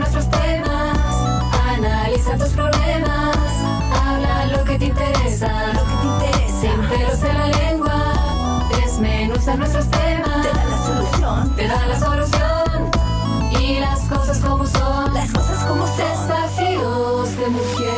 nuestros temas, analiza tus problemas, habla lo que te interesa, sin pelos en la lengua, desmenuza nuestros temas, te da la solución, y las cosas como son, desafíos de mujer.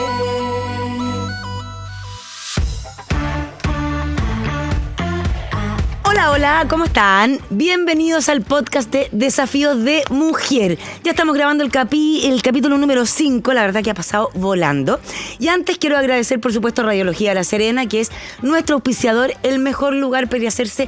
Hola, hola, ¿cómo están? Bienvenidos al podcast de Desafíos de Mujer. Ya estamos grabando el capítulo número 5, la verdad que ha pasado volando. Y antes quiero agradecer, por supuesto, a Radiología La Serena, que es nuestro auspiciador, el mejor lugar para hacerse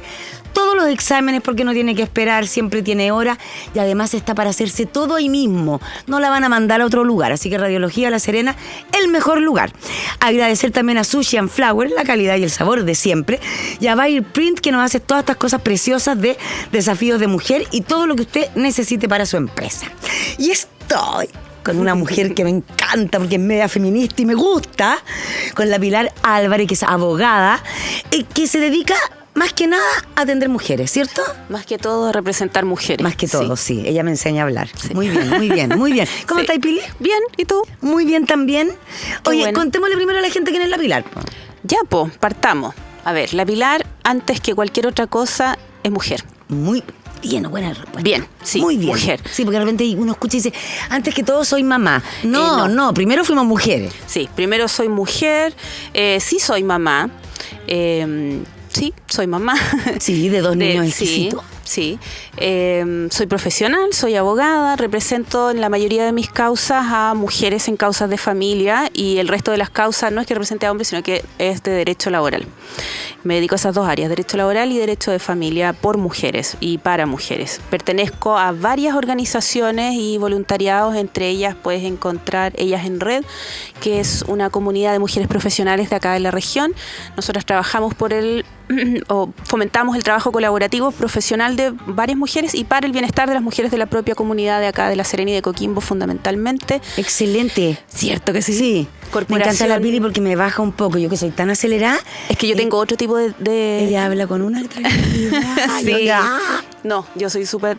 todos los exámenes porque no tiene que esperar, siempre tiene hora y además está para hacerse todo ahí mismo. No la van a mandar a otro lugar, así que Radiología La Serena, el mejor lugar. Agradecer también a Sushi and Flower, la calidad y el sabor de siempre, y a Bayer Print, que nos hace todas estas cosas preciosas de Desafíos de Mujer y todo lo que usted necesite para su empresa. Y estoy con una mujer que me encanta porque es media feminista y me gusta, con la Pilar Álvarez, que es abogada, que se dedica más que nada a atender mujeres, ¿cierto? Más que todo a representar mujeres. Más que todo, sí. Ella me enseña a hablar. Sí. Muy bien, muy bien, muy bien. ¿Cómo estás, Pili? Bien, ¿y tú? Muy bien también. Oye, bueno. Contémosle primero a la gente quién es la Pilar. Ya, partamos. A ver, la Pilar, antes que cualquier otra cosa, es mujer. Muy bien, buena respuesta. Bien, sí, muy bien. Mujer. Sí, porque de repente uno escucha y dice, antes que todo soy mamá. No, primero fuimos mujeres. Sí, primero soy mujer, sí soy mamá. Sí, soy mamá. Sí, de dos niños exquisitos. Sí. Soy profesional, soy abogada, represento en la mayoría de mis causas a mujeres en causas de familia y el resto de las causas no es que represente a hombres, sino que es de derecho laboral. Me dedico a esas dos áreas, derecho laboral y derecho de familia por mujeres y para mujeres. Pertenezco a varias organizaciones y voluntariados, entre ellas puedes encontrar Ellas en Red, que es una comunidad de mujeres profesionales de acá de la región. Nosotros trabajamos o fomentamos el trabajo colaborativo profesional de varias mujeres y para el bienestar de las mujeres de la propia comunidad de acá de La Serena y de Coquimbo fundamentalmente. Excelente. ¿Cierto que sí? Sí. Me encanta la Pili porque me baja un poco. Yo que soy tan acelerada. Es que yo tengo otro tipo de... Ella habla con una tranquilidad. Sí. No, yo soy súper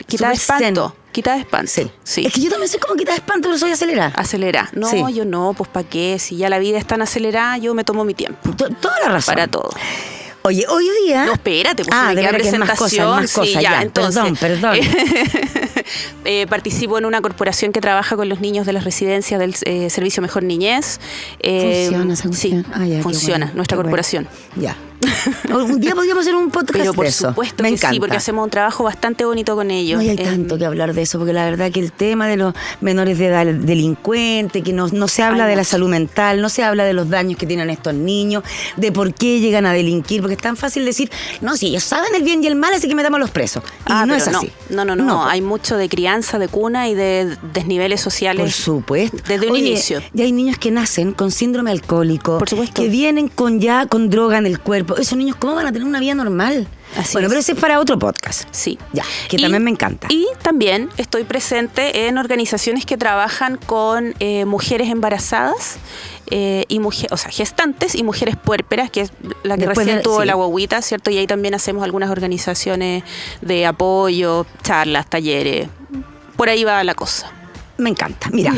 quita de espanto. Quita de espanto. Sí. Es que yo también soy como quita de espanto, pero soy acelerada. Acelerada. No, sí. Yo no, pues ¿para qué? Si ya la vida es tan acelerada, yo me tomo mi tiempo. Toda la razón. Para todo. Oye, hoy día... No, espérate, pues de verdad que es más cosas, sí, ya, entonces, perdón. Participo en una corporación que trabaja con los niños de las residencias del Servicio Mejor Niñez. ¿Funciona esa cuestión? Sí, funciona, bueno, nuestra corporación. Ya. Un día podríamos hacer un podcast pero por de eso. Supuesto me que encanta. Sí, porque hacemos un trabajo bastante bonito con ellos. No hay tanto que hablar de eso, porque la verdad que el tema de los menores de edad delincuentes, que no se habla de la salud mental, no se habla de los daños que tienen estos niños, de por qué llegan a delinquir, porque es tan fácil decir, no, si ellos saben el bien y el mal, así que metamos presos. Y no es así. No, hay mucho de crianza, de cuna y de desniveles sociales. Por supuesto. Desde un inicio. Ya hay niños que nacen con síndrome alcohólico. Por supuesto. Que vienen con droga en el cuerpo. Esos niños, ¿cómo van a tener una vida normal? Pero ese es para otro podcast. Sí. Ya, que también me encanta. Y también estoy presente en organizaciones que trabajan con mujeres embarazadas y gestantes y mujeres puérperas, que es la que recién tuvo la guaguita, ¿cierto? Y ahí también hacemos algunas organizaciones de apoyo, charlas, talleres. Por ahí va la cosa. Me encanta. Mira,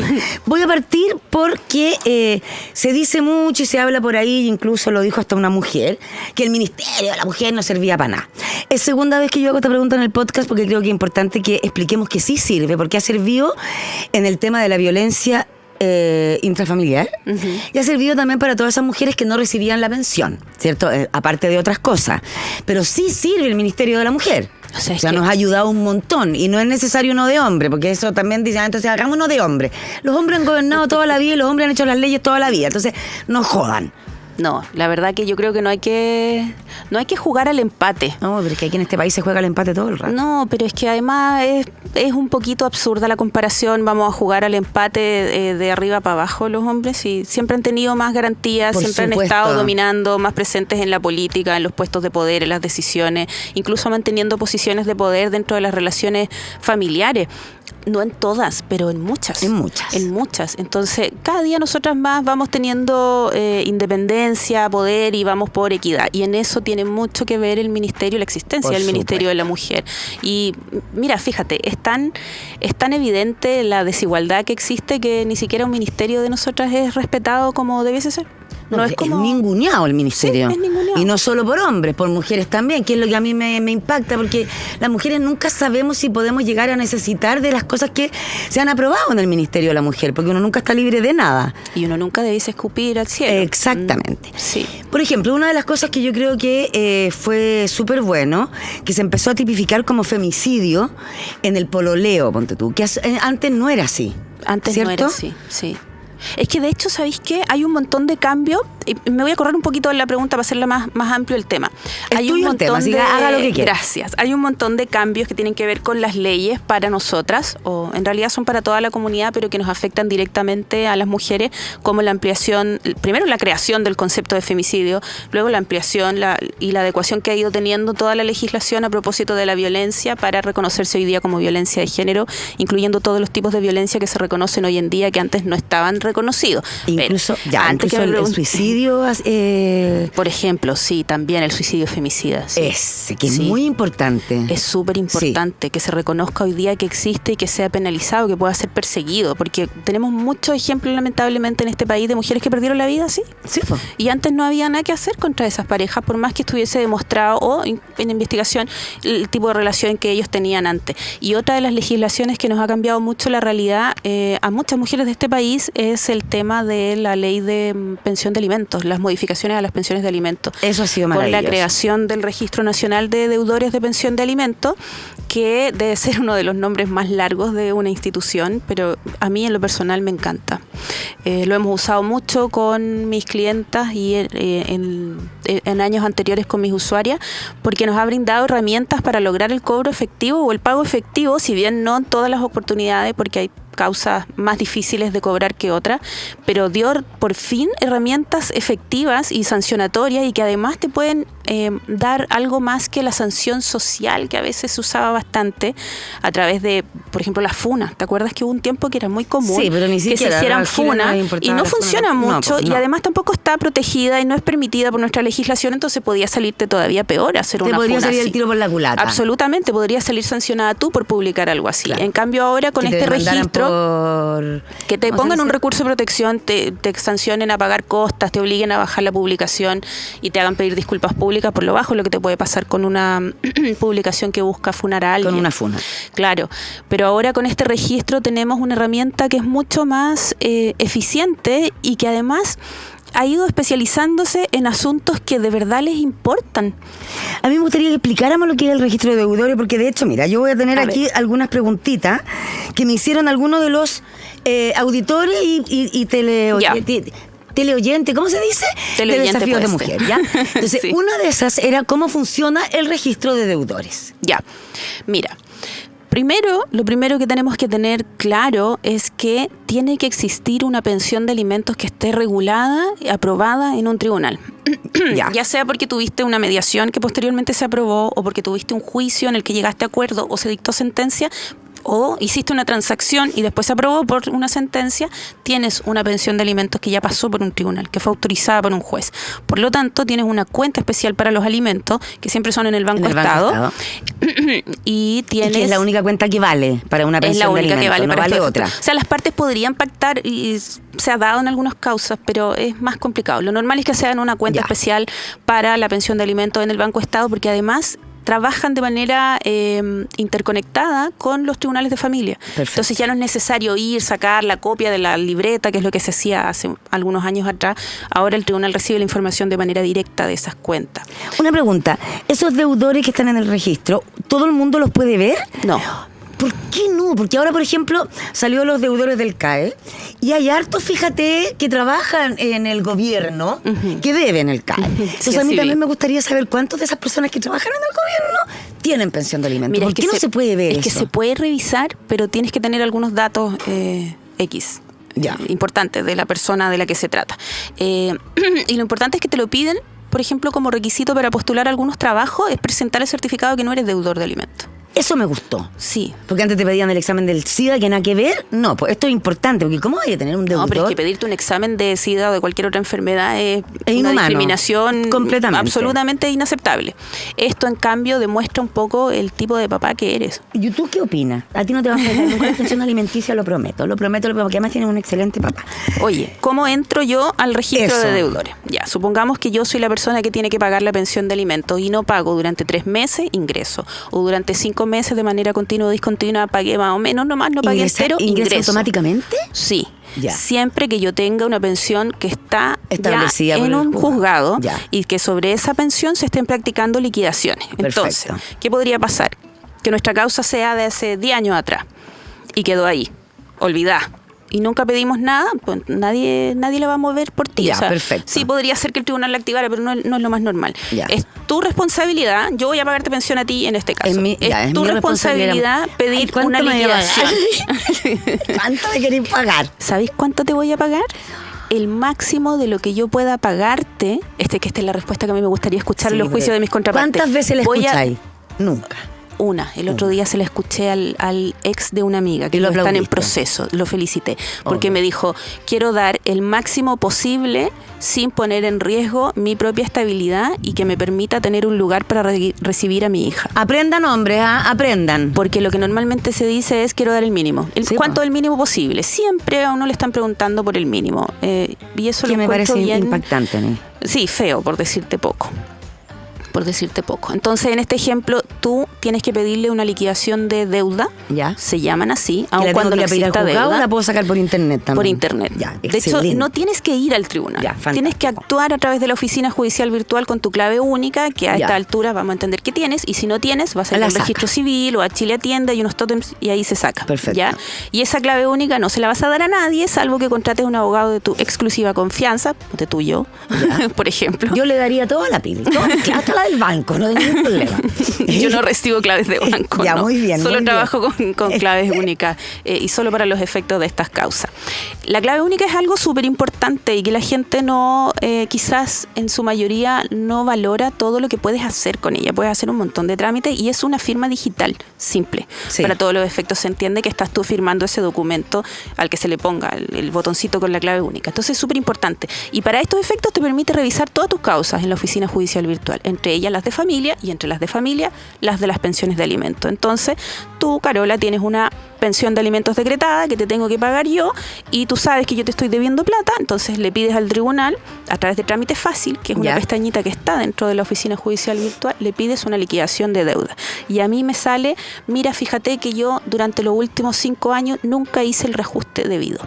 voy a partir porque se dice mucho y se habla por ahí, incluso lo dijo hasta una mujer, que el Ministerio de la Mujer no servía para nada. Es segunda vez que yo hago esta pregunta en el podcast porque creo que es importante que expliquemos que sí sirve, porque ha servido en el tema de la violencia intrafamiliar y ha servido también para todas esas mujeres que no recibían la pensión, ¿cierto? Aparte de otras cosas. Pero sí sirve el Ministerio de la Mujer. O sea, nos ha ayudado un montón y no es necesario uno de hombre, porque eso también dice, entonces hagamos uno de hombre. Los hombres han gobernado toda la vida y los hombres han hecho las leyes toda la vida, entonces no jodan. No, la verdad que yo creo que no hay que jugar al empate. No, pero es que aquí en este país se juega al empate todo el rato. No, pero es que además es un poquito absurda la comparación. Vamos a jugar al empate de arriba para abajo los hombres y siempre han tenido más garantías, siempre han estado dominando, más presentes en la política, en los puestos de poder, en las decisiones, incluso manteniendo posiciones de poder dentro de las relaciones familiares. No en todas, pero en muchas. En muchas. En muchas. Entonces, cada día nosotras más vamos teniendo independencia, poder y vamos por equidad. Y en eso tiene mucho que ver el ministerio, la existencia Por del Ministerio de supuesto. la Mujer. Y mira, fíjate, es tan evidente la desigualdad que existe que ni siquiera un ministerio de nosotras es respetado como debiese ser. No, es ninguneado el ministerio. Sí, es ninguneado. Y no solo por hombres, por mujeres también, que es lo que a mí me impacta, porque las mujeres nunca sabemos si podemos llegar a necesitar de las cosas que se han aprobado en el Ministerio de la Mujer, porque uno nunca está libre de nada. Y uno nunca debiese escupir al cielo. Exactamente. Sí. Por ejemplo, una de las cosas que yo creo que fue súper bueno, que se empezó a tipificar como femicidio en el pololeo, ponte tú, que antes no era así. Antes ¿cierto? no era así, sí. Es que de hecho, ¿sabéis qué? Hay un montón de cambios. Y me voy a correr un poquito en la pregunta para hacerla más amplio el tema. Es Hay tuyo el tema, así que haga lo que quiera. Gracias. Hay un montón de cambios que tienen que ver con las leyes para nosotras, o en realidad son para toda la comunidad, pero que nos afectan directamente a las mujeres, como la ampliación, primero la creación del concepto de femicidio, luego la ampliación y la adecuación que ha ido teniendo toda la legislación a propósito de la violencia para reconocerse hoy día como violencia de género, incluyendo todos los tipos de violencia que se reconocen hoy en día que antes no estaban reconocidos. Incluso, Pero, antes que el suicidio. Por ejemplo, sí, también el suicidio femicida. Sí. Ese, que es Sí. muy importante. Es súper importante que se reconozca hoy día que existe y que sea penalizado, que pueda ser perseguido, porque tenemos muchos ejemplos lamentablemente en este país de mujeres que perdieron la vida, sí. Sí, po. Y antes no había nada que hacer contra esas parejas, por más que estuviese demostrado o en investigación el tipo de relación que ellos tenían antes. Y otra de las legislaciones que nos ha cambiado mucho la realidad a muchas mujeres de este país es el tema de la ley de pensión de alimentos, las modificaciones a las pensiones de alimentos. Eso ha sido Con maravilloso. la creación del Registro Nacional de Deudores de Pensión de Alimentos, que debe ser uno de los nombres más largos de una institución, pero a mí en lo personal me encanta. Lo hemos usado mucho con mis clientas y en años anteriores con mis usuarias, porque nos ha brindado herramientas para lograr el cobro efectivo o el pago efectivo, si bien no en todas las oportunidades, porque hay causas más difíciles de cobrar que otras, pero dio por fin herramientas efectivas y sancionatorias y que además te pueden dar algo más que la sanción social, que a veces se usaba bastante a través de, por ejemplo, las funas. ¿Te acuerdas que hubo un tiempo que era muy común Sí, pero ni que se siquiera, hicieran aquí no funas nos importaba y no la funa, funciona no, mucho pues, y no. además tampoco está protegida y no es permitida por nuestra legislación, entonces podía salirte todavía peor hacer Te una podría funa salir así. el tiro por la culata. Absolutamente, podría salir sancionada tú por publicar algo así. Claro. En cambio ahora con Que te este demandaran registro por... que te ¿cómo se pongan un dice? recurso de protección, te sancionen a pagar costas, te obliguen a bajar la publicación y te hagan pedir disculpas públicas por lo bajo, lo que te puede pasar con una publicación que busca funar a alguien. Con una funa. Claro, pero ahora con este registro tenemos una herramienta que es mucho más eficiente y que además ha ido especializándose en asuntos que de verdad les importan. A mí me gustaría que explicáramos lo que es el registro de deudores, porque de hecho, mira, yo voy a tener aquí algunas preguntitas que me hicieron algunos de los auditores y teleoyente, ¿cómo se dice? Teleoyente Desafíos de puede ser. mujer, ¿ya? Entonces, Sí. una de esas era cómo funciona el registro de deudores. Ya, mira. Lo primero que tenemos que tener claro es que tiene que existir una pensión de alimentos que esté regulada y aprobada en un tribunal. Ya sea porque tuviste una mediación que posteriormente se aprobó o porque tuviste un juicio en el que llegaste a acuerdo o se dictó sentencia, o hiciste una transacción y después se aprobó por una sentencia, tienes una pensión de alimentos que ya pasó por un tribunal, que fue autorizada por un juez. Por lo tanto, tienes una cuenta especial para los alimentos, que siempre son en el Banco Estado. Y tienes... Y que es la única cuenta que vale para una pensión es la única de que alimentos, vale no para vale estos otra. efectos. O sea, las partes podrían pactar y se ha dado en algunas causas, pero es más complicado. Lo normal es que se hagan una cuenta Ya. especial para la pensión de alimentos en el Banco Estado, porque además trabajan de manera interconectada con los tribunales de familia. Perfecto. Entonces ya no es necesario sacar la copia de la libreta, que es lo que se hacía hace algunos años atrás. Ahora el tribunal recibe la información de manera directa de esas cuentas. Una pregunta, ¿esos deudores que están en el registro, todo el mundo los puede ver? No. ¿Por qué no? Porque ahora, por ejemplo, salió los deudores del CAE y hay hartos, fíjate, que trabajan en el gobierno, que deben el CAE. Entonces a mí sí, también vi. me gustaría saber cuántas de esas personas que trabajan en el gobierno tienen pensión de alimentos. Mira, ¿Por qué no se puede ver es eso? que se puede revisar, pero tienes que tener algunos datos X. Ya. Importantes de la persona de la que se trata. Y lo importante es que te lo piden, por ejemplo, como requisito para postular algunos trabajos, es presentar el certificado que no eres deudor de alimentos. Eso me gustó. Sí. Porque antes te pedían el examen del SIDA, que nada que ver. No, pues esto es importante, porque ¿cómo hay a tener un deudor? No, pero es que pedirte un examen de SIDA o de cualquier otra enfermedad es una inhumano, discriminación completamente. absolutamente inaceptable. Esto, en cambio, demuestra un poco el tipo de papá que eres. ¿Y tú qué opinas? A ti no te va a faltar nunca la pensión alimenticia, lo prometo, porque además tienes un excelente papá. Oye, ¿cómo entro yo al registro Eso. de deudores? Ya, supongamos que yo soy la persona que tiene que pagar la pensión de alimentos y no pago durante 3 meses, ingreso. O durante 5 meses de manera continua o discontinua pagué más o menos, nomás no pagué entero, ¿Ingresa ingreso. automáticamente? Sí. Ya. Siempre que yo tenga una pensión que está Establecida ya por en el un juzgado Ya. y que sobre esa pensión se estén practicando liquidaciones. Entonces, Perfecto. ¿qué podría pasar? Que nuestra causa sea de hace 10 años atrás y quedó ahí, olvidada. Y nunca pedimos nada, pues nadie la va a mover por ti. Ya, perfecto. Sí, podría ser que el tribunal la activara, pero no es lo más normal. Ya. Es tu responsabilidad, yo voy a pagarte pensión a ti en este caso. Es tu mi responsabilidad pedir Ay, ¿cuánto una me voy a liquidación. pagar? ¿Cuánto me queréis pagar? ¿Sabéis cuánto te voy a pagar? El máximo de lo que yo pueda pagarte. Esta es la respuesta que a mí me gustaría escuchar en los Sí, juicios pero de mis contrapartes. ¿Cuántas veces le Voy a- escucháis? Nunca. Una. El otro día se la escuché al ex de una amiga que Y lo están en aplaudiste. proceso. Lo felicité. Porque Obvio. me dijo, quiero dar el máximo posible sin poner en riesgo mi propia estabilidad y que me permita tener un lugar para recibir a mi hija. Aprendan, hombres, aprendan. Porque lo que normalmente se dice es quiero dar el mínimo. Sí, ¿Cuánto po. el mínimo posible? Siempre a uno le están preguntando por el mínimo. Y eso Que lo me encuentro parece bien impactante a mí. Sí, feo, por decirte poco. Entonces, en este ejemplo, tú tienes que pedirle una liquidación de deuda. Ya. Se llaman así, ¿Que aun la cuando tengo no que ir a pedir al exista juzgado o deuda. la puedo sacar por internet también? Por internet. Ya, De hecho, excelente. no tienes que ir al tribunal. Ya, fantástico. Tienes que actuar a través de la oficina judicial virtual con tu clave única, que a Ya. esta altura vamos a entender que tienes, y si no tienes, vas a ir La al saca. registro civil o a Chile Atienda y unos tótems y ahí se saca. Perfecto. ¿Ya? Y esa clave única no se la vas a dar a nadie, salvo que contrates un abogado de tu exclusiva confianza, de tú y yo, por ejemplo. Yo le daría todo a la PIB. Hasta la del banco, no hay ningún problema. Yo no recibo claves de banco. Ya, no. muy bien, Solo muy trabajo con claves únicas y solo para los efectos de estas causas. La clave única es algo súper importante y que la gente no, quizás en su mayoría, no valora todo lo que puedes hacer con ella. Puedes hacer un montón de trámites y es una firma digital simple. Sí. Para todos los efectos se entiende que estás tú firmando ese documento al que se le ponga el botoncito con la clave única. Entonces es súper importante. Y para estos efectos te permite revisar todas tus causas en la oficina judicial virtual, entre ellas las de familia y entre las de familia las de las pensiones de alimentos. Entonces tú, Carola, tienes una pensión de alimentos decretada que te tengo que pagar yo y tú sabes que yo te estoy debiendo plata, entonces le pides al tribunal a través de trámite fácil, que es una Ya. pestañita que está dentro de la oficina judicial virtual, le pides una liquidación de deuda. Y a mí me sale, mira, fíjate que yo durante los últimos 5 años nunca hice el reajuste debido.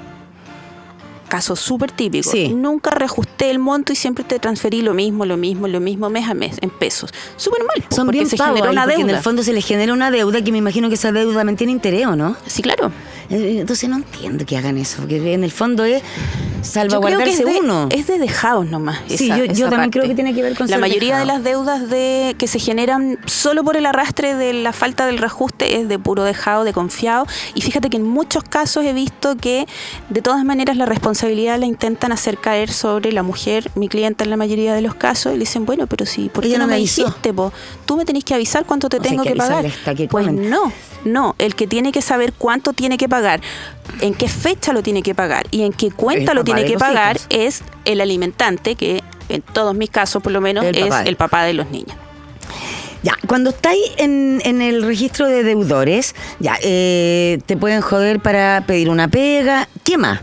Caso súper típico. Sí. Nunca reajusté el monto y siempre te transferí lo mismo, mes a mes, en pesos. Súper mal, po, Son porque bien se pavos generó ahí, una porque deuda. en el fondo se les genera una deuda que me imagino que esa deuda también tiene interés, ¿o no? Sí, claro. Entonces no entiendo que hagan eso, porque en el fondo es Yo creo que salvaguardarse uno. es de dejados nomás. Sí, esa yo también parte. creo que tiene que ver con La ser mayoría dejado. de las deudas que se generan solo por el arrastre de la falta del reajuste es de puro dejado, de confiado. Y fíjate que en muchos casos he visto que de todas maneras la responsabilidad la intentan hacer caer sobre la mujer, mi clienta en la mayoría de los casos, y le dicen, bueno, pero si, ¿por qué Ella no no me me avisó. dijiste, po? Tú me tenés que avisar cuánto te O sea, tengo hay que que pagar. avisarle hasta que Pues comen. no, el que tiene que saber cuánto tiene que pagar, en qué fecha lo tiene que pagar y en qué cuenta El lo papá tiene de que los pagar hijos. es el alimentante, que en todos mis casos por lo menos El es papá. el papá de los niños. Ya, cuando estáis en el registro de deudores, ya, te pueden joder para pedir una pega. ¿Qué más?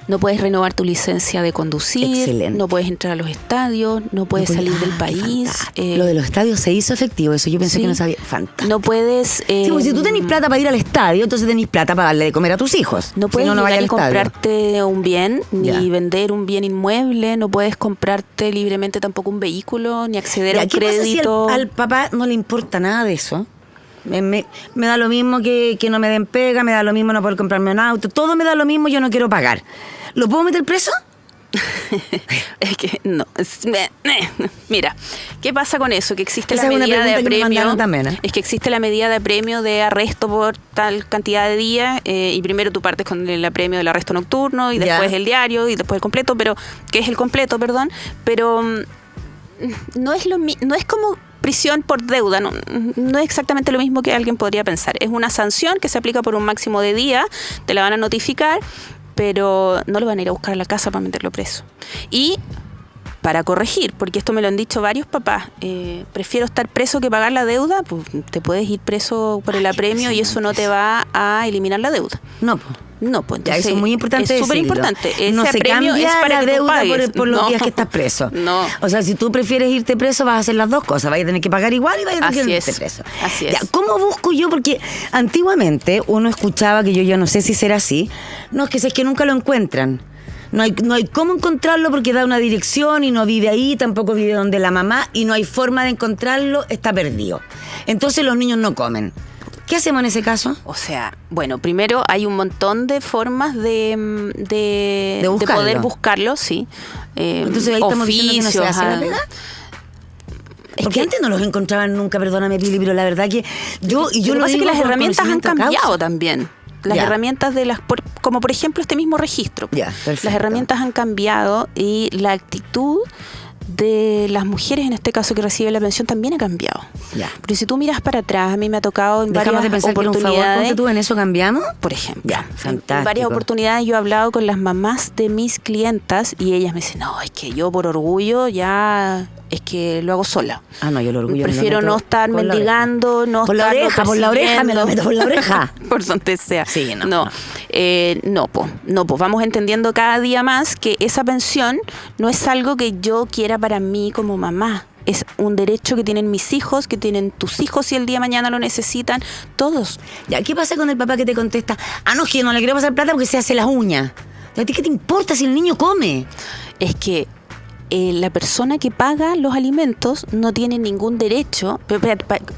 No puedes renovar tu licencia de conducir, Excelente. no puedes entrar a los estadios, no puedes salir del qué país. fantástico. Lo de los estadios se hizo efectivo, eso yo pensé sí. que no sabía. Fantástico. No puedes... Sí, porque si tú tenés plata para ir al estadio, entonces tenés plata para darle de comer a tus hijos. No puedes si no, no vaya llegar al y estadio. comprarte un bien, ni Ya. vender un bien inmueble, no puedes comprarte libremente tampoco un vehículo, ni acceder a Ya, un ¿qué pasa si crédito. al papá no le importa nada de eso? Me da lo mismo que no me den pega, me da lo mismo no poder comprarme un auto, todo me da lo mismo, yo no quiero pagar. ¿Lo puedo meter preso? Es que no. Mira, ¿qué pasa con eso? Que existe Esa la es una medida de pregunta que me apremio. mandaron también, ¿eh? Es que existe la medida de apremio de arresto por tal cantidad de días y primero tú partes con el apremio del arresto nocturno y Ya. después el diario y después el completo, pero que es el completo, perdón, pero no es como prisión por deuda. No es exactamente lo mismo que alguien podría pensar. Es una sanción que se aplica por un máximo de días, te la van a notificar, pero no lo van a ir a buscar a la casa para meterlo preso. Y para corregir, porque esto me lo han dicho varios papás, prefiero estar preso que pagar la deuda, pues te puedes ir preso por el apremio y eso no te va a eliminar la deuda. No, pues. No, pues entonces eso es muy importante. Es súper importante. No se cambia la deuda por los días que estás preso. No. O sea, si tú prefieres irte preso, vas a hacer las dos cosas. Vas a tener que pagar igual y vas a tener que irte preso. Así es. Ya, ¿cómo busco yo? Porque antiguamente uno escuchaba, que yo ya no sé si será así, no, es que nunca lo encuentran. No hay cómo encontrarlo porque da una dirección y no vive ahí, tampoco vive donde la mamá y no hay forma de encontrarlo, está perdido. Entonces los niños no comen. ¿Qué hacemos en ese caso? O sea, bueno, primero hay un montón de formas de poder buscarlo, sí. Entonces ahí estamos diciendo que no se hace la pega. Porque antes no los encontraban nunca, perdóname, Pili, pero la verdad que yo lo que pasa es que las herramientas han cambiado causa. También. Las herramientas como por ejemplo este mismo registro. Las herramientas han cambiado y la actitud de las mujeres, en este caso que reciben la pensión, también ha cambiado. Pero si tú miras para atrás, a mí me ha tocado en Dejamos varias de pensar oportunidades. Por un favor, ponte tú, ¿en eso cambiamos? Por ejemplo. Fantástico. En varias oportunidades yo he hablado con las mamás de mis clientas y ellas me dicen, no, es que yo por orgullo ya es que lo hago sola. Ah, no, yo el orgullo prefiero no estar mendigando, no por estar por la oreja, me lo meto por la oreja. Por donde sea. Sí, no, vamos entendiendo cada día más que esa pensión no es algo que yo quiera para mí como mamá. Es un derecho que tienen mis hijos, que tienen tus hijos si el día de mañana lo necesitan, todos. Ya, ¿qué pasa con el papá que te contesta? No, es que no le quiero pasar plata porque se hace las uñas. ¿A ti qué te importa si el niño come? Es que la persona que paga los alimentos no tiene ningún derecho.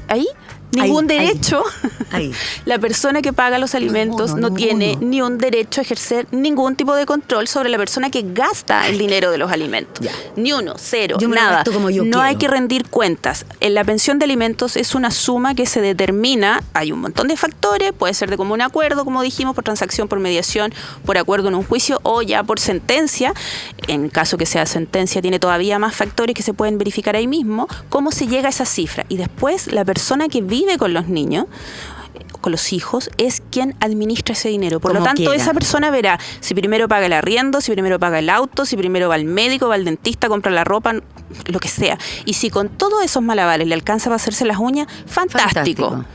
¿Ahí? Ningún derecho. Ahí. La persona que paga los alimentos no tiene ni un derecho a ejercer ningún tipo de control sobre la persona que gasta el dinero de los alimentos. Ni uno, cero, nada. No hay que rendir cuentas. En la pensión de alimentos es una suma que se determina, hay un montón de factores, puede ser de común acuerdo, como dijimos, por transacción, por mediación, por acuerdo en un juicio o ya por sentencia. En caso que sea sentencia, tiene todavía más factores que se pueden verificar ahí mismo, cómo se llega a esa cifra. Y después la persona que vive con los niños, con los hijos, es quien administra ese dinero. Por lo tanto, esa persona verá si primero paga el arriendo, si primero paga el auto, si primero va al médico, va al dentista, compra la ropa, lo que sea. Y si con todos esos malabares le alcanza para hacerse las uñas, fantástico.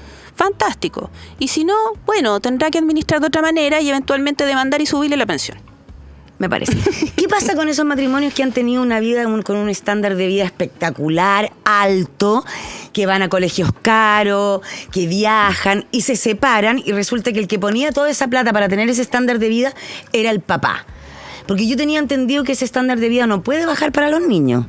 Y si no, bueno, tendrá que administrar de otra manera y eventualmente demandar y subirle la pensión. Me parece. ¿Qué pasa con esos matrimonios que han tenido una vida con un estándar de vida espectacular, alto, que van a colegios caros, que viajan y se separan y resulta que el que ponía toda esa plata para tener ese estándar de vida era el papá? Porque yo tenía entendido que ese estándar de vida no puede bajar para los niños,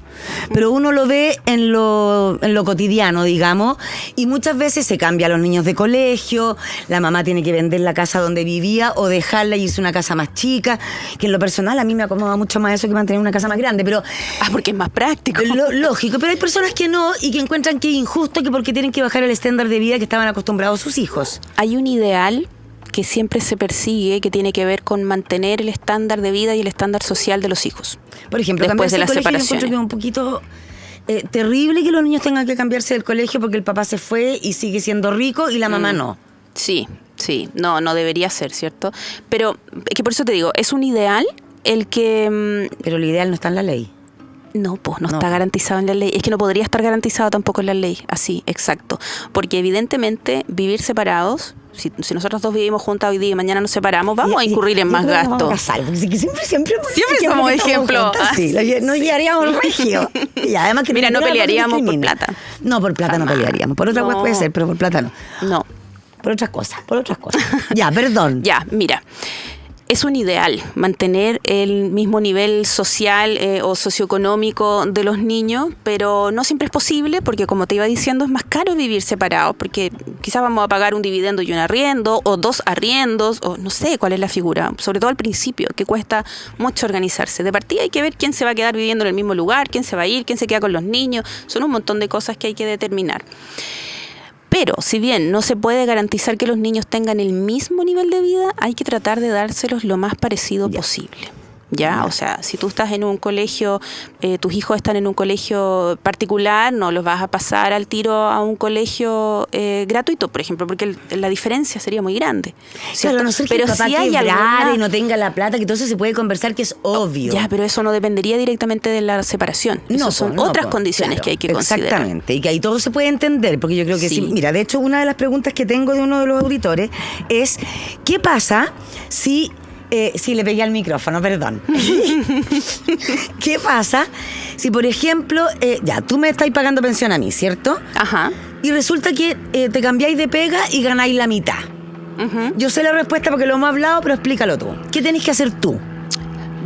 pero uno lo ve en lo cotidiano, digamos, y muchas veces se cambia a los niños de colegio, la mamá tiene que vender la casa donde vivía o dejarla y irse a una casa más chica, que en lo personal a mí me acomoda mucho más eso que mantener una casa más grande, pero... porque es más práctico. Lógico, pero hay personas que no y que encuentran que es injusto que porque tienen que bajar el estándar de vida que estaban acostumbrados sus hijos. Hay un ideal que siempre se persigue, que tiene que ver con mantener el estándar de vida y el estándar social de los hijos. Por ejemplo, después de la separación. separación. Encuentro que es un poquito terrible que los niños tengan que cambiarse del colegio porque el papá se fue y sigue siendo rico y la mamá no. Sí, no debería ser, ¿cierto? Pero es que por eso te digo, es un ideal el que... Pero el ideal no está en la ley. No, pues no está garantizado en la ley. Es que no podría estar garantizado tampoco en la ley. Así, exacto. Porque evidentemente vivir separados, si nosotros dos vivimos juntas hoy día y mañana nos separamos, vamos a incurrir en más gastos. Siempre somos ejemplo. Sí, nos guiaríamos regio. Y además que mira, no pelearíamos por plata. No, por plata no pelearíamos. Por otra cosa puede ser, pero por plata no. No. Por otras cosas. Ya, perdón. Ya, mira. Es un ideal mantener el mismo nivel social o socioeconómico de los niños, pero no siempre es posible porque, como te iba diciendo, es más caro vivir separados porque quizás vamos a pagar un dividendo y un arriendo o dos arriendos o no sé cuál es la figura, sobre todo al principio, que cuesta mucho organizarse. De partida hay que ver quién se va a quedar viviendo en el mismo lugar, quién se va a ir, quién se queda con los niños. Son un montón de cosas que hay que determinar. Pero, si bien no se puede garantizar que los niños tengan el mismo nivel de vida, hay que tratar de dárselos lo más parecido posible. ¿Ya? O sea, si tú estás en un colegio, tus hijos están en un colegio particular, no los vas a pasar al tiro a un colegio gratuito, por ejemplo, porque la diferencia sería muy grande. ¿Cierto? Claro, no sé que el papá quebrara y no tenga la plata, que entonces se puede conversar, que es obvio. Ya, pero eso no dependería directamente de la separación. Esas son otras condiciones que hay que considerar. Exactamente, y que ahí todo se puede entender, porque yo creo que sí. Mira, de hecho, una de las preguntas que tengo de uno de los auditores es, ¿qué pasa si le pegué al micrófono, perdón. ¿Qué pasa si, por ejemplo, ya, tú me estáis pagando pensión a mí, ¿cierto? Ajá. Y resulta que te cambiáis de pega y ganáis la mitad. Uh-huh. Yo sé la respuesta porque lo hemos hablado, pero explícalo tú. ¿Qué tenés que hacer tú?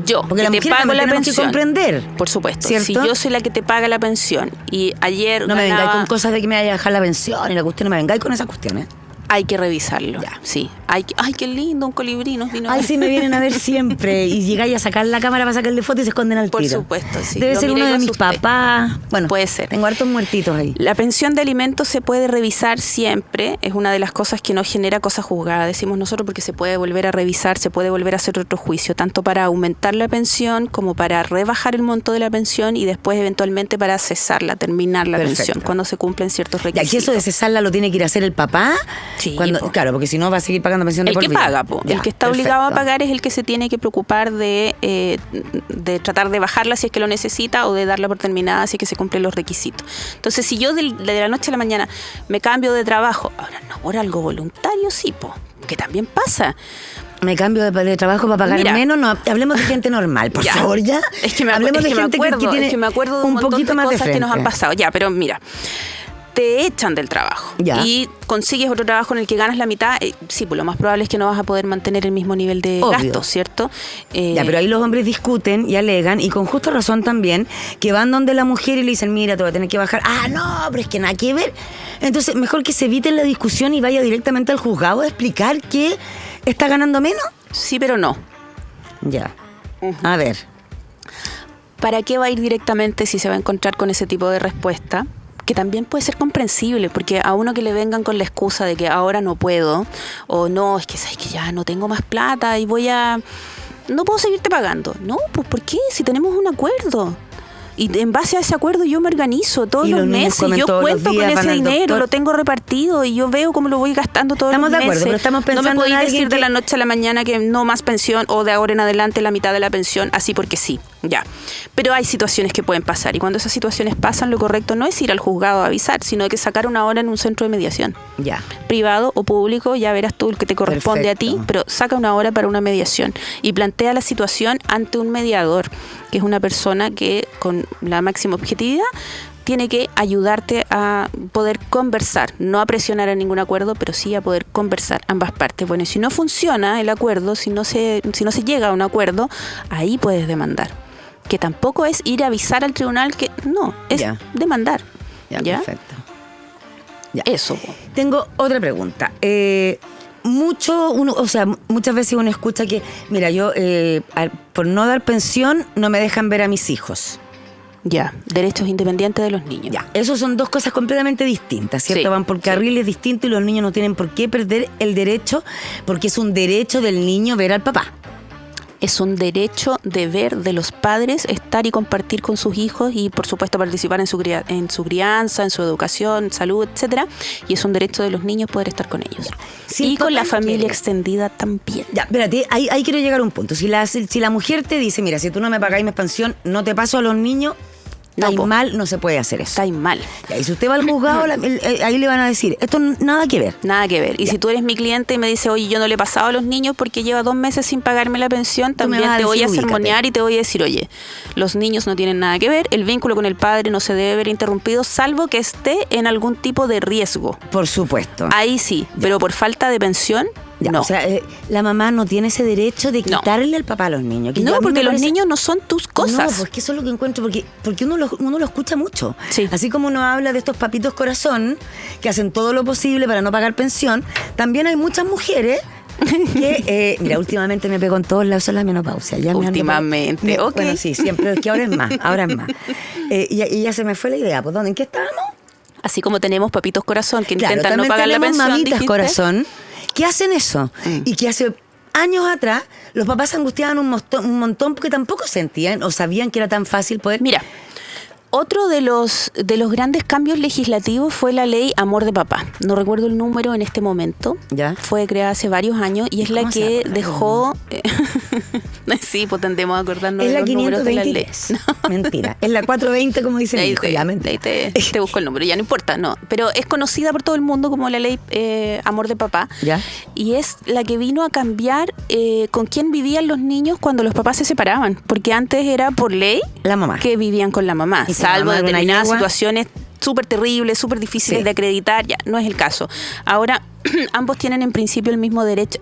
Yo, porque que te pago la pensión. Que comprender. Por supuesto. ¿Cierto? Si yo soy la que te paga la pensión y ayer no me vengáis con cosas de que me vaya a dejar la pensión y la cuestión, no me vengáis con esas cuestiones. Hay que revisarlo. Ya. Sí. Ay, qué lindo, un colibrí nos vino. Ay, sí, me vienen a ver siempre. Y llegáis a sacar la cámara para sacarle fotos y se esconden al tiro. Por supuesto, sí. Debe ser uno de mis papás. Bueno, puede ser. Tengo hartos muertitos ahí. La pensión de alimentos se puede revisar siempre. Es una de las cosas que no genera cosa juzgada, decimos nosotros, porque se puede volver a revisar, se puede volver a hacer otro juicio, tanto para aumentar la pensión como para rebajar el monto de la pensión y después eventualmente para cesarla, terminar la pensión, cuando se cumplen ciertos requisitos. ¿Y aquí eso de cesarla lo tiene que ir a hacer el papá? Sí. Claro, porque si no va a seguir pagando pensión de por vida. El que paga, el que está obligado a pagar es el que se tiene que preocupar de tratar de bajarla si es que lo necesita o de darla por terminada si es que se cumplen los requisitos. Entonces, si yo de la noche a la mañana me cambio de trabajo, ahora no por algo voluntario, sí, que también pasa. Me cambio de trabajo para pagar menos. No, hablemos de gente normal, por favor, ya. Es que hablemos de gente que tiene me acuerdo de un montón de cosas que nos han pasado. Ya, pero mira, te echan del trabajo y consigues otro trabajo en el que ganas la mitad, sí, pues lo más probable es que no vas a poder mantener el mismo nivel de gastos, ¿cierto? Ya, pero ahí los hombres discuten y alegan, y con justa razón también, que van donde la mujer y le dicen, mira, te voy a tener que bajar. Ah, no, pero es que nada que ver. Entonces, mejor que se eviten la discusión y vaya directamente al juzgado a explicar que está ganando menos. Sí, pero no. Ya. A ver. ¿Para qué va a ir directamente si se va a encontrar con ese tipo de respuesta? Que también puede ser comprensible, porque a uno que le vengan con la excusa de que ahora no puedo, o no, es que sabes que ya no tengo más plata y no puedo seguirte pagando. No, pues ¿por qué? Si tenemos un acuerdo. Y en base a ese acuerdo yo me organizo todos los meses, yo cuento con ese dinero, lo tengo repartido y yo veo cómo lo voy gastando todos los meses. Estamos de acuerdo, pero estamos pensando no me podéis decir de la noche a la mañana que no más pensión o de ahora en adelante la mitad de la pensión, así porque sí, ya. Pero hay situaciones que pueden pasar y cuando esas situaciones pasan, lo correcto no es ir al juzgado a avisar, sino que sacar una hora en un centro de mediación. Ya. Privado o público, ya verás tú el que te corresponde a ti, pero saca una hora para una mediación y plantea la situación ante un mediador, que es una persona que con la máxima objetividad tiene que ayudarte a poder conversar, no a presionar a ningún acuerdo, pero sí a poder conversar ambas partes. Bueno, y si no funciona el acuerdo, si no se llega a un acuerdo, ahí puedes demandar. Que tampoco es ir a avisar al tribunal, que no, es demandar. Ya, perfecto. Ya. Eso. Tengo otra pregunta. Muchas veces uno escucha que, mira, yo por no dar pensión no me dejan ver a mis hijos. Ya, derechos independientes de los niños. Ya, esos son dos cosas completamente distintas, ¿cierto? Sí, van por carriles distintos y los niños no tienen por qué perder el derecho, porque es un derecho del niño ver al papá. Es un derecho, deber de los padres estar y compartir con sus hijos y, por supuesto, participar en su crianza, en su educación, salud, etcétera. Y es un derecho de los niños poder estar con ellos. Sí, y con la familia extendida también. Ya, espérate, ahí quiero llegar a un punto. Si la mujer te dice, mira, si tú no me pagáis mi pensión, no te paso a los niños, mal, no se puede hacer eso. Está mal. Ya, y si usted va al juzgado, ahí le van a decir, esto nada que ver. Nada que ver. Y si tú eres mi cliente y me dices, oye, yo no le he pasado a los niños porque lleva 2 meses sin pagarme la pensión, también te voy a sermonear y te voy a decir, oye, los niños no tienen nada que ver, el vínculo con el padre no se debe ver interrumpido, salvo que esté en algún tipo de riesgo. Por supuesto. Ahí sí, pero por falta de pensión, no. O sea, la mamá no tiene ese derecho de quitarle al papá a los niños. No, porque los niños no son tus cosas. No, pues que eso es lo que encuentro, porque uno lo escucha mucho. Sí. Así como uno habla de estos papitos corazón que hacen todo lo posible para no pagar pensión, también hay muchas mujeres que, mira, últimamente me pego en todos lados la menopausia. Ya últimamente, ok. Bueno, sí, siempre, es que ahora es más. Y ya se me fue la idea. ¿Pues dónde? ¿En qué estábamos? Así como tenemos papitos corazón que intentan no pagar la pensión. Mamitas corazón que hacen eso y que hace años atrás los papás se angustiaban un montón porque tampoco sentían o sabían que era tan fácil poder... Mira, otro de los grandes cambios legislativos fue la ley Amor de Papá. No recuerdo el número en este momento. ¿Ya? Fue creada hace varios años y es la que dejó... sí, pues tendemos a acordarnos es de la los números de la ley. 523. Mentira. Es la 420, como dice mi hijo. Ya, mentira. Te busco el número, ya no importa. No, pero es conocida por todo el mundo como la ley Amor de Papá. ¿Ya? Y es la que vino a cambiar con quién vivían los niños cuando los papás se separaban. Porque antes era por ley La mamá. que vivían con la mamá. Y Salvo la mamá era una determinadas yegua. situaciones súper terribles, súper difíciles Sí. de acreditar, ya no es el caso. Ahora, ambos tienen en principio el mismo derecho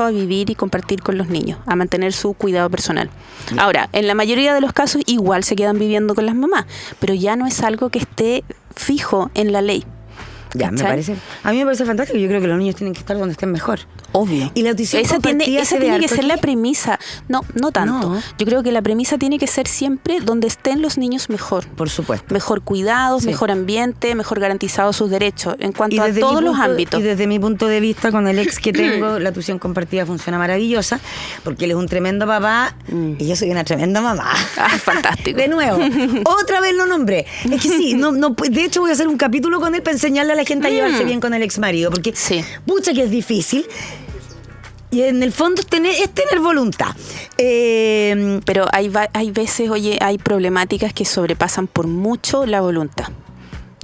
a vivir y compartir con los niños, a mantener su cuidado personal. Ahora, en la mayoría de los casos igual se quedan viviendo con las mamás, pero ya no es algo que esté fijo en la ley. Ya, ¿Cachai? a mí me parece fantástico. Yo creo que los niños tienen que estar donde estén mejor. Obvio. Y la tuición esa tiene compartida se ve que harto ser la aquí. premisa. No tanto. No. Yo creo que la premisa tiene que ser siempre donde estén los niños mejor. Por supuesto. Mejor cuidados, Sí. mejor ambiente, mejor garantizados sus derechos en cuanto Y a desde todos mi los punto- ámbitos. Y desde mi punto de vista, con el ex que tengo, la tuición compartida funciona maravillosa, porque él es un tremendo papá y yo soy una tremenda mamá. Ah, fantástico. De nuevo, otra vez lo nombré. Es que sí, de hecho voy a hacer un capítulo con él para enseñarle a la gente a llevarse bien con el ex marido, porque Sí. pucha que es difícil. Y en el fondo es tener voluntad. Pero hay veces, oye, hay problemáticas que sobrepasan por mucho la voluntad.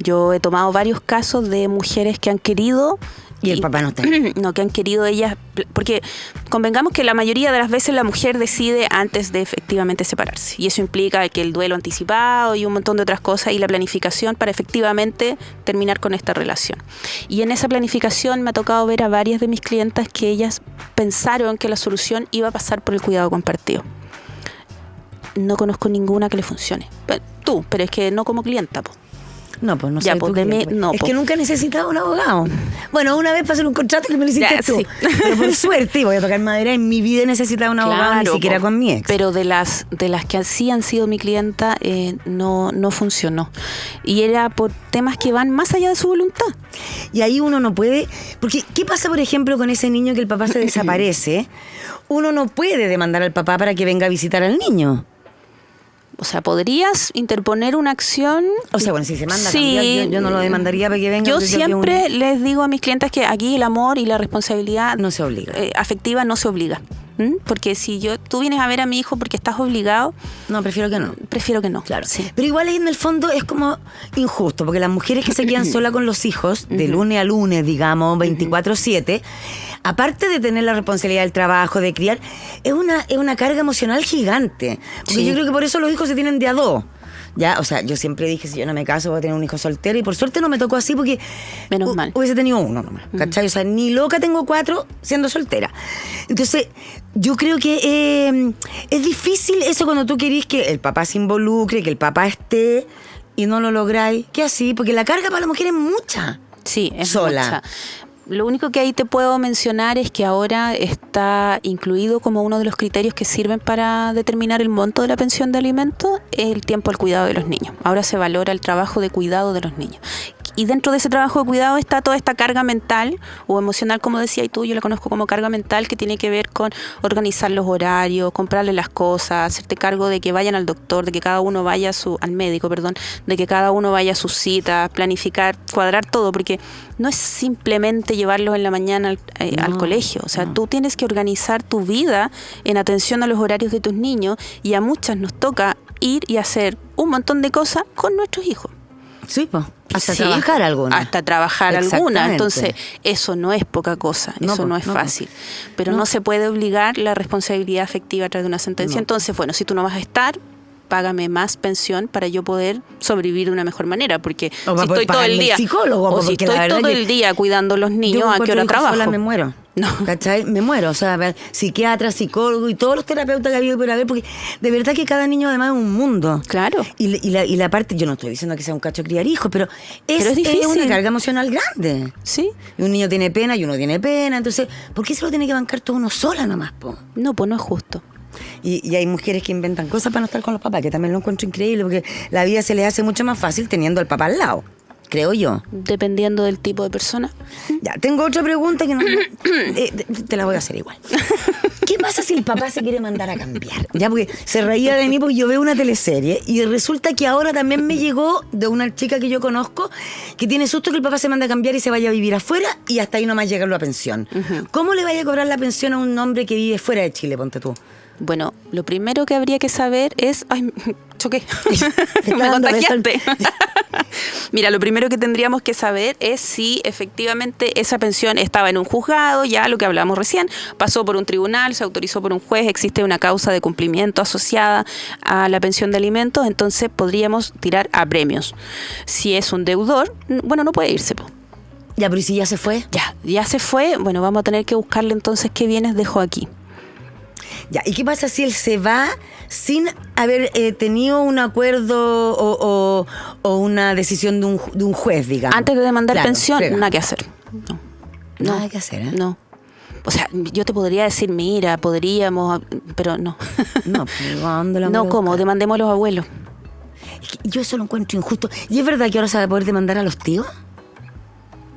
Yo he tomado varios casos de mujeres que han querido... Y el papá no está. No, que han querido ellas... Porque convengamos que la mayoría de las veces la mujer decide antes de efectivamente separarse. Y eso implica que el duelo anticipado y un montón de otras cosas y la planificación para efectivamente terminar con esta relación. Y en esa planificación me ha tocado ver a varias de mis clientas que ellas pensaron que la solución iba a pasar por el cuidado compartido. No conozco ninguna que le funcione. Pero es que no como clienta, po. No, pues no Ya, sé. pues, tú qué, deme- pues. no, es pues. que nunca he necesitado un abogado. Bueno, una vez para hacer un contrato que me lo hiciste Ya, tú. sí. Pero por suerte, y voy a tocar madera, en mi vida he necesitado un abogado, ni siquiera po. con mi ex. Pero de las que sí han sido mi clienta, no funcionó. Y era por temas que van más allá de su voluntad. Y ahí uno no puede... Porque, ¿qué pasa, por ejemplo, con ese niño que el papá se desaparece? Uno no puede demandar al papá para que venga a visitar al niño. O sea, podrías interponer una acción. O sea, bueno, si se manda a Sí. cambiar, yo no lo demandaría para que venga. Yo porque creo que siempre les digo a mis clientes que aquí el amor y la responsabilidad No se obliga. afectiva no se obliga. ¿Mm? Porque si tú vienes a ver a mi hijo porque estás obligado, No, prefiero que no. prefiero que no. Claro. Sí. Pero igual ahí en el fondo es como injusto, porque las mujeres que se quedan solas con los hijos, de lunes a lunes, digamos, 24/7, aparte de tener la responsabilidad del trabajo, de criar, es una carga emocional gigante. Porque Sí. yo creo que por eso los hijos se tienen de a dos. Ya, o sea, yo siempre dije, si yo no me caso voy a tener un hijo soltero, y por suerte no me tocó así porque Menos mal. hubiese tenido uno nomás, ¿cachai? O sea, ni loca tengo 4 siendo soltera. Entonces, yo creo que es difícil eso cuando tú querís que el papá se involucre, que el papá esté y no lo lográis. ¿Qué así? Porque la carga para la mujer es mucha. Sí, es Sola. mucha. Lo único que ahí te puedo mencionar es que ahora está incluido como uno de los criterios que sirven para determinar el monto de la pensión de alimentos el tiempo al cuidado de los niños. Ahora se valora el trabajo de cuidado de los niños. Y dentro de ese trabajo de cuidado está toda esta carga mental o emocional, como decías tú, yo la conozco como carga mental, que tiene que ver con organizar los horarios, comprarle las cosas, hacerte cargo de que vayan al doctor, de que cada uno vaya al médico, de que cada uno vaya a sus citas, planificar, cuadrar todo, porque no es simplemente llevarlos en la mañana al colegio. O sea, tú tienes que organizar tu vida en atención a los horarios de tus niños, y a muchas nos toca ir y hacer un montón de cosas con nuestros hijos. Sí, pues. Hasta Sí, trabajar alguna. Hasta trabajar alguna. Exactamente. Entonces, eso no es poca cosa, No, eso no pues, es no, fácil. Pero No. no se puede obligar la responsabilidad afectiva a través de una sentencia. No. Entonces, bueno, si tú no vas a estar, págame más pensión para yo poder sobrevivir de una mejor manera. Porque O para si poder estoy todo pagarme el el día, psicólogo, o si porque la estoy verdad todo que el día cuidando a los niños, ¿a qué hora trabajo? Sola me muero. No. ¿Cachai? Me muero. O sea, psiquiatra, psicólogo y todos los terapeutas que ha habido por haber, porque de verdad que cada niño además es un mundo. Claro. Y la parte, yo no estoy diciendo que sea un cacho criar hijos, pero Pero es difícil. una carga emocional grande. ¿Sí? Y un niño tiene pena y uno tiene pena. Entonces, ¿por qué se lo tiene que bancar todo uno sola nomás, po? No, pues no es justo. Y hay mujeres que inventan cosas para no estar con los papás, que también lo encuentro increíble, porque la vida se les hace mucho más fácil teniendo al papá al lado. creo yo. Dependiendo del tipo de persona. Ya, tengo otra pregunta que no... te la voy a hacer igual. ¿Qué pasa si el papá se quiere mandar a cambiar? Ya, porque se reía de mí porque yo veo una teleserie y resulta que ahora también me llegó de una chica que yo conozco que tiene susto que el papá se manda a cambiar y se vaya a vivir afuera y hasta ahí nomás llega la pensión. ¿Cómo le vaya a cobrar la pensión a un hombre que vive fuera de Chile, ponte tú? Bueno, lo primero que habría que saber es... ¡Ay, choqué! Te Me está dando contagiaste. Mira, lo primero que tendríamos que saber es si efectivamente esa pensión estaba en un juzgado, ya lo que hablábamos recién, pasó por un tribunal, se autorizó por un juez, existe una causa de cumplimiento asociada a la pensión de alimentos, entonces podríamos tirar a premios. Si es un deudor, bueno, no puede irse, po. Ya, pero ¿y si ya se fue? Ya se fue, bueno, vamos a tener que buscarle entonces qué bienes dejó aquí. Ya, ¿y qué pasa si él se va sin haber tenido un acuerdo o una decisión de un juez, digamos? Antes de demandar pensión, frega. nada que hacer. No. Nada que hacer, ¿eh? No. O sea, yo te podría decir, mira, podríamos, pero no. No, ¿dónde la No, voy a ¿cómo? buscar? Demandemos a los abuelos. Es que yo eso lo encuentro injusto. ¿Y es verdad que ahora se va a poder demandar a los tíos?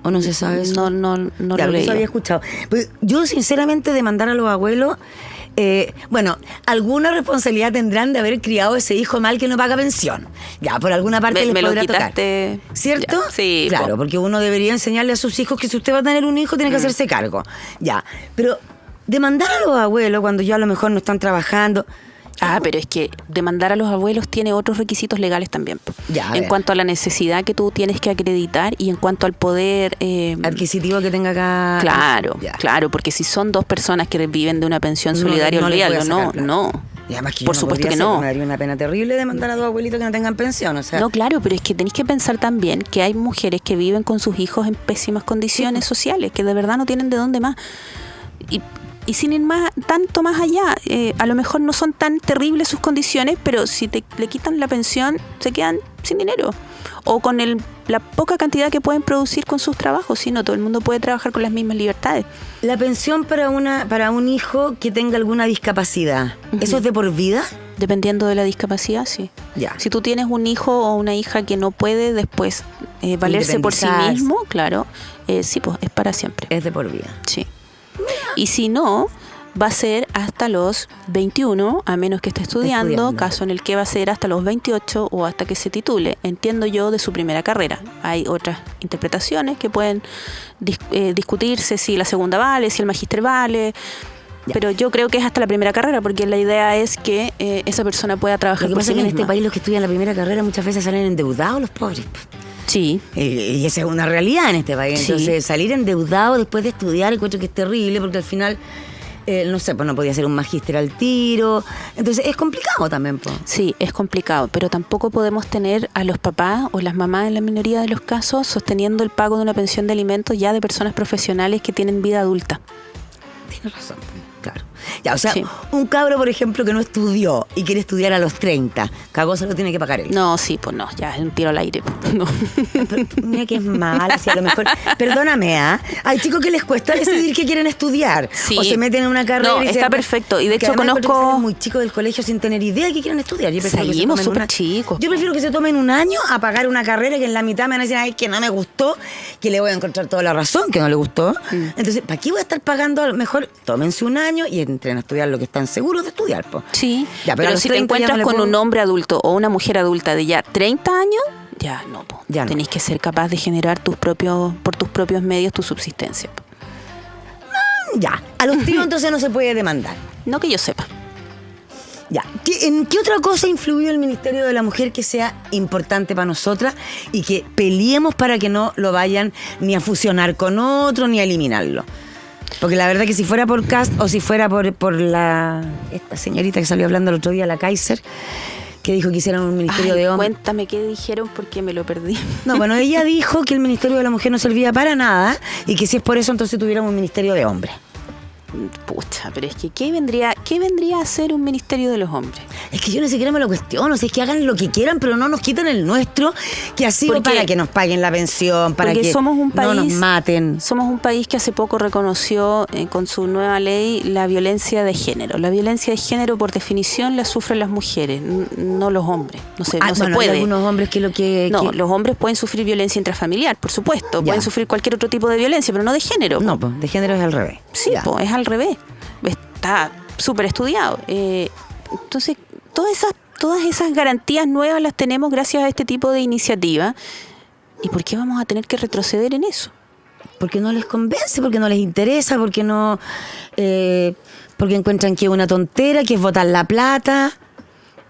¿O no se sabe eso? No Ya, lo leí. eso había escuchado. Pues yo, sinceramente, demandar a los abuelos... bueno, alguna responsabilidad tendrán de haber criado ese hijo mal que no paga pensión. Ya, por alguna parte les me lo podrá quitaste. tocar. ¿Cierto? Ya, sí, claro, porque uno debería enseñarle a sus hijos que si usted va a tener un hijo tiene que hacerse cargo. Ya, pero demandar a los abuelos cuando ya a lo mejor no están trabajando... Pero es que demandar a los abuelos tiene otros requisitos legales también. Ya, a en ver. cuanto a la necesidad que tú tienes que acreditar y en cuanto al poder... adquisitivo que tenga acá... Claro, Ya. claro, porque si son dos personas que viven de una pensión solidaria, no les voy a olvídalo, sacar plata. no. Y además que yo Por no supuesto podría que hacerlo, no. Me daría una pena terrible demandar a dos abuelitos que no tengan pensión, o sea... No, claro, pero es que tenéis que pensar también que hay mujeres que viven con sus hijos en pésimas condiciones sociales, que de verdad no tienen de dónde más. Y sin ir tanto más allá, a lo mejor no son tan terribles sus condiciones, pero si le quitan la pensión, se quedan sin dinero. O con la poca cantidad que pueden producir con sus trabajos, si no, todo el mundo puede trabajar con las mismas libertades. La pensión para un hijo que tenga alguna discapacidad, ¿eso es de por vida? Dependiendo de la discapacidad, sí. Ya. Si tú tienes un hijo o una hija que no puede después valerse por sí Independizarse. mismo, claro, sí, pues es para siempre. Es de por vida. Sí. Y si no, va a ser hasta los 21, a menos que esté estudiando, caso en el que va a ser hasta los 28 o hasta que se titule, entiendo yo, de su primera carrera. Hay otras interpretaciones que pueden discutirse, si la segunda vale, si el magíster vale, pero yo creo que es hasta la primera carrera, porque la idea es que esa persona pueda trabajar Lo que por pasa sí es que en misma. este país los que estudian la primera carrera muchas veces salen endeudados los pobres. Sí. Y esa es una realidad en este país. Sí. Entonces, salir endeudado después de estudiar, encuentro que es terrible, porque al final, no sé, pues no podía ser un magíster al tiro. Entonces, es complicado también, pues. Sí, es complicado, pero tampoco podemos tener a los papás o las mamás en la minoría de los casos sosteniendo el pago de una pensión de alimentos ya de personas profesionales que tienen vida adulta. Tienes razón, claro. Ya, o sea, Sí. un cabro, por ejemplo, que no estudió y quiere estudiar a los 30, cagó se lo tiene que pagar él. No, sí, pues no, ya es un tiro al aire. No. Pero, mira que es mal, si a lo mejor... Perdóname, ¿ah? Hay chicos que les cuesta decidir qué quieren estudiar. Sí. O se meten en una carrera No, y está perfecto. Y de que hecho además encuentro que conozco- salen muy chicos del colegio sin tener idea de qué quieren estudiar. Yo prefiero que se Salimos tomen súper una- chicos. Yo prefiero que se tomen un año a pagar una carrera que en la mitad me van a decir, ay, que no me gustó, que le voy a encontrar toda la razón, que no le gustó. Entonces, ¿para qué voy a estar pagando? A lo mejor tómense un año y entren a estudiar lo que están seguros de estudiar, po. Sí, Ya, pero a pero los si te 30 ya encuentras no le con puedo- un hombre adulto o una mujer adulta de ya 30 años, ya no, po. Ya no. Tenés que ser capaz de generar por tus propios medios tu subsistencia. Po. Ya, a los tíos entonces no se puede demandar. No que yo sepa. Ya, ¿en qué otra cosa ha influido el Ministerio de la Mujer que sea importante para nosotras y que peleemos para que no lo vayan ni a fusionar con otro ni a eliminarlo? Porque la verdad que si fuera por Cast o si fuera por esta señorita que salió hablando el otro día, la Kaiser, que dijo que hicieran un Ministerio Ay, de Hombres. cuéntame qué dijeron porque me lo perdí. No, bueno, ella dijo que el Ministerio de la Mujer no servía para nada y que si es por eso entonces tuviéramos un Ministerio de Hombres. Pucha, pero es que ¿qué vendría a hacer un ministerio de los hombres? Es que yo ni siquiera me lo cuestiono, si es que hagan lo que quieran, pero no nos quiten el nuestro, que ha sido para que nos paguen la pensión, para que somos un país, no nos maten. Somos un país que hace poco reconoció con su nueva ley la violencia de género. La violencia de género, por definición, la sufren las mujeres, no los hombres. No se puede. Hay algunos hombres los hombres pueden sufrir violencia intrafamiliar, por supuesto. Ya. Pueden sufrir cualquier otro tipo de violencia, pero no de género. No, pues de género es al revés. Sí, pues es al revés. Está súper estudiado. Entonces, todas esas garantías nuevas las tenemos gracias a este tipo de iniciativa. ¿Y por qué vamos a tener que retroceder en eso? Porque no les convence, porque no les interesa, porque no, porque encuentran que es una tontera, que es botar la plata.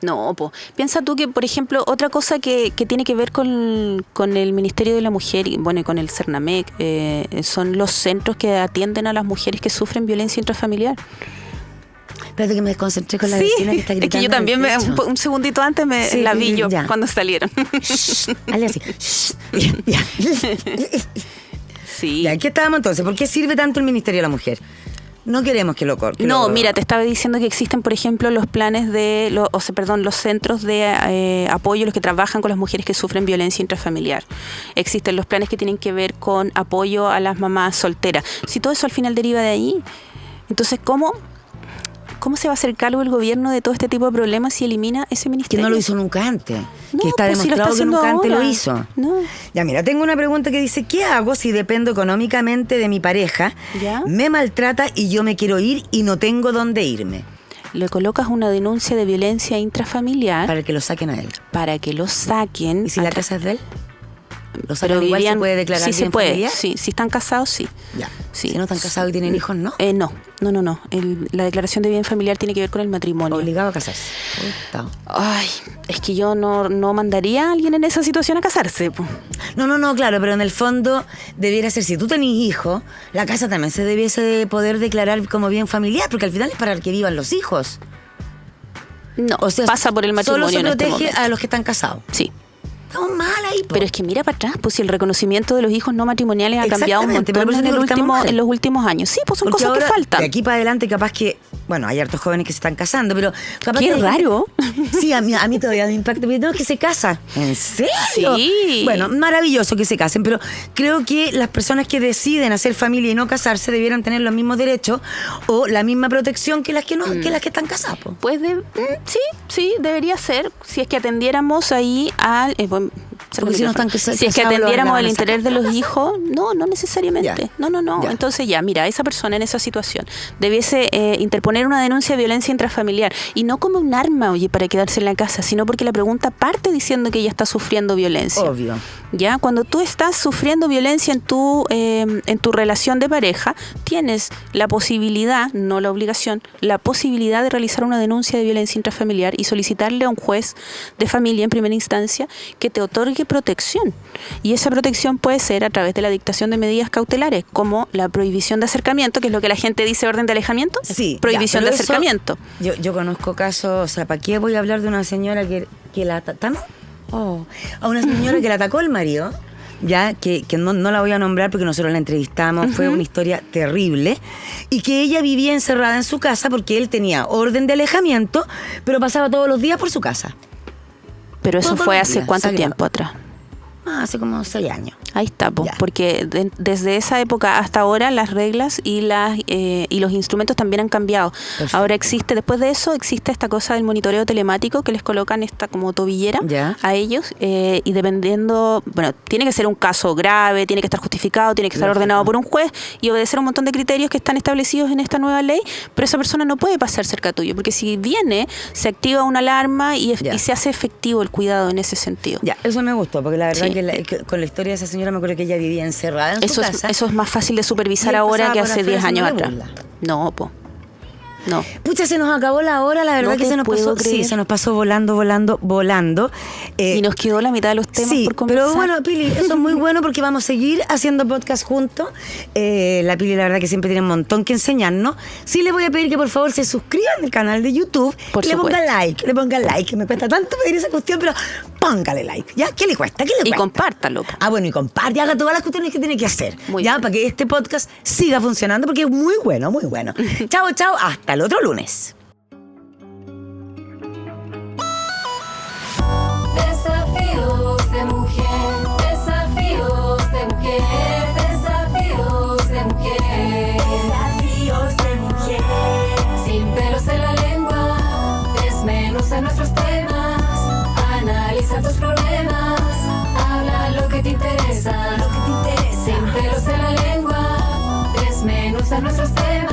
No, pues piensa tú que, por ejemplo, otra cosa que tiene que ver con el Ministerio de la Mujer y bueno, y con el Cernamec, son los centros que atienden a las mujeres que sufren violencia intrafamiliar. Espérate que me desconcentré con la vecina que está gritando. Es que yo también, un segundito antes la vi yo ya. cuando salieron. Hazle así. Ya. Sí. Ya, ¿qué estábamos entonces? ¿Por qué sirve tanto el Ministerio de la Mujer? No queremos que lo corten. No, mira, te estaba diciendo que existen, por ejemplo, los planes los centros de apoyo, los que trabajan con las mujeres que sufren violencia intrafamiliar. Existen los planes que tienen que ver con apoyo a las mamás solteras. Si todo eso al final deriva de ahí, entonces, ¿cómo se va a hacer cargo el gobierno de todo este tipo de problemas si elimina ese ministerio? Que no lo hizo nunca antes. No, que está pues demostrado que nunca antes lo hizo. No. Ya, mira, tengo una pregunta que dice, ¿qué hago si dependo económicamente de mi pareja, ¿Ya? me maltrata y yo me quiero ir y no tengo dónde irme? Le colocas una denuncia de violencia intrafamiliar Para que lo saquen a él. para que lo saquen. ¿Y si la casa es de él? ¿Lo Pero sacan igual? ¿Se puede declarar sí, bien se puede. familiar? Sí, si están casados, sí. Ya. Sí. Si no están casados y tienen hijos, ¿no? No. La declaración de bien familiar tiene que ver con el matrimonio. Obligado a casarse. Está. Ay, es que yo no mandaría a alguien en esa situación a casarse. Po. No, claro, pero en el fondo debiera ser, si tú tenés hijos, la casa también se debiese poder declarar como bien familiar, porque al final es para que vivan los hijos. No, O sea, pasa por el matrimonio. Solo se en este protege momento. a los que están casados. Sí. Estamos mal ahí, po. Pero es que mira para atrás, pues si el reconocimiento de los hijos no matrimoniales ha cambiado un Exactamente, pero montón por eso digo que estamos mal. en los últimos años. Sí, pues son Porque cosas que ahora, faltan. de aquí para adelante capaz que, bueno, hay hartos jóvenes que se están casando, pero capaz Qué que raro. Sí, a mí todavía me impacta, porque no es que se casa. ¿En serio? Sí. Bueno, maravilloso que se casen, pero creo que las personas que deciden hacer familia y no casarse debieran tener los mismos derechos o la misma protección que las que no, que las que están casadas, po. Pues sí, debería ser, si es que atendiéramos ahí al... Porque si no están si es que casados, atendiéramos lo el van a interés de sacar. los hijos, no necesariamente. Ya. No. Ya. Entonces mira, esa persona en esa situación debiese interponer una denuncia de violencia intrafamiliar y no como un arma, oye, para quedarse en la casa, sino porque la pregunta parte diciendo que ella está sufriendo violencia. Obvio. Ya, cuando tú estás sufriendo violencia en tu relación de pareja, tienes la posibilidad, no la obligación, la posibilidad de realizar una denuncia de violencia intrafamiliar y solicitarle a un juez de familia en primera instancia que te otorgue protección. Y esa protección puede ser a través de la dictación de medidas cautelares, como la prohibición de acercamiento, que es lo que la gente dice orden de alejamiento. Sí. Prohibición ya, de pero eso, acercamiento. Yo conozco casos, o sea, ¿para qué voy a hablar de una señora que la a una señora que la atacó el marido? Ya, que no la voy a nombrar porque nosotros la entrevistamos, fue una historia terrible, y que ella vivía encerrada en su casa porque él tenía orden de alejamiento, pero pasaba todos los días por su casa. Pero eso Todos fue los hace días, cuánto sagrado. tiempo atrás. Hace como 6 años. Ahí está, Ya. porque desde esa época hasta ahora las reglas y los instrumentos también han cambiado. Perfecto. Ahora después de eso existe esta cosa del monitoreo telemático que les colocan esta como tobillera Ya. a ellos y dependiendo, bueno, tiene que ser un caso grave, tiene que estar justificado, tiene que estar Lógico. ordenado por un juez y obedecer un montón de criterios que están establecidos en esta nueva ley, pero esa persona no puede pasar cerca tuyo, porque si viene, se activa una alarma y Ya. se hace efectivo el cuidado en ese sentido. Ya, eso me gustó, porque la verdad Sí. que con la historia de esa señora me acuerdo que ella vivía encerrada en su casa. Eso es más fácil de supervisar Y él ahora pasaba que por hace afuera 10 años haciéndole atrás. burla. No. Pucha, se nos acabó la hora, la verdad No que te se nos puedo pasó, creer. sí, se nos pasó volando. Y nos quedó la mitad de los temas sí, por conversar. pero bueno, Pili, eso es muy bueno porque vamos a seguir haciendo podcast juntos. La Pili, la verdad que siempre tiene un montón que enseñarnos. Sí, le voy a pedir que por favor se suscriban al canal de YouTube, Por y le supuesto. pongan like, que me cuesta tanto pedir esa cuestión, pero póngale like. ¿Ya? ¿Qué le cuesta? ¿Qué le Y cuesta? compártalo. Bueno, y comparte, haga todas las cuestiones que tiene que hacer. Muy ya, bien. para que este podcast siga funcionando, porque es muy bueno, muy bueno. Chao, chao, hasta el otro lunes. Desafíos de mujer, desafíos de mujer, desafíos de mujer, desafíos de mujer. Sin pelos en la lengua, desmenuza nuestros temas, analiza tus problemas, habla lo que te interesa, sin pelos en la lengua, desmenuza nuestros temas.